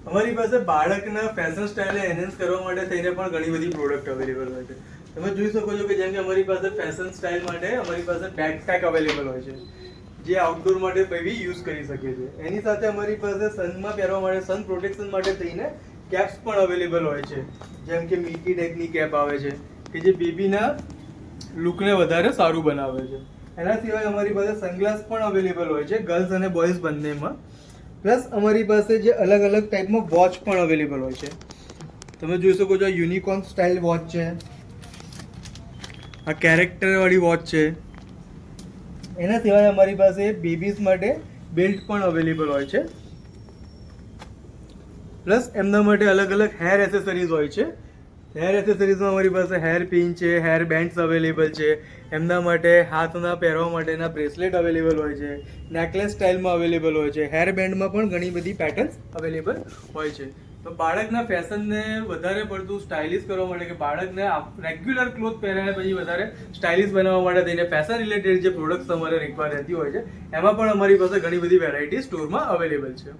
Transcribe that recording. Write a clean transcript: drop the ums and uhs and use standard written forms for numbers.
અમારી પાસે બાળકના ફેશન સ્ટાઇલને એનહેન્સ કરવા માટે થઈને પણ ઘણી બધી પ્રોડક્ટ અવેલેબલ હોય છે. તમે જોઈ શકો છો કે જેમ કે અમારી પાસે ફેશન સ્ટાઇલ માટે અમારી પાસે બેકપેક અવેલેબલ હોય છે, જે આઉટડોર માટે બેબી યુઝ કરી શકે છે. એની સાથે અમારી પાસે સનમાં પહેરવા માટે સન પ્રોટેક્શન માટે થઈને કેપ્સ પણ અવેલેબલ હોય છે, જેમ કે મિકી ટેકની કેપ આવે છે કે જે બેબીના લુકને વધારે સારું બનાવે છે. એના સિવાય અમારી પાસે સનગ્લાસ પણ અવેલેબલ હોય છે, ગર્લ્સ અને બોયઝ બંનેમાં. પ્લસ અમારી પાસે જે અલગ અલગ ટાઈપમાં વોચ પણ અવેલેબલ હોય છે. તમે જોઈ શકો છો યુનિકોર્ન સ્ટાઇલ વોચ છે, આ કેરેક્ટરવાળી વોચ છે. એના સિવાય અમારી પાસે બેબીઝ માટે બેલ્ટ પણ અવેલેબલ હોય છે. પ્લસ એમના માટે અલગ અલગ હેર એસેસરીઝ હોય છે. હેર એસેસરીઝમાં અમારી પાસે હેર પિન છે, હેર બેન્ડ્સ અવેલેબલ છે, એમના માટે હાથના પહેરવા માટેના બ્રેસલેટ અવેલેબલ હોય છે, નેકલેસ સ્ટાઇલમાં અવેલેબલ હોય છે, હેર બેન્ડમાં પણ ઘણી બધી પેટર્ન્સ અવેલેબલ હોય છે. તો બાળકના ફેશનને વધારે પડતું સ્ટાઇલિશ કરવા માટે કે બાળકને રેગ્યુલર ક્લોથ પહેરાયા પછી વધારે સ્ટાઇલિશ બનાવવા માટે થઈને ફેશન રિલેટેડ જે પ્રોડક્ટ્સ તમારે રિક્વાયર રહેતી હોય છે, એમાં પણ અમારી પાસે ઘણી બધી વેરાયટી સ્ટોરમાં અવેલેબલ છે.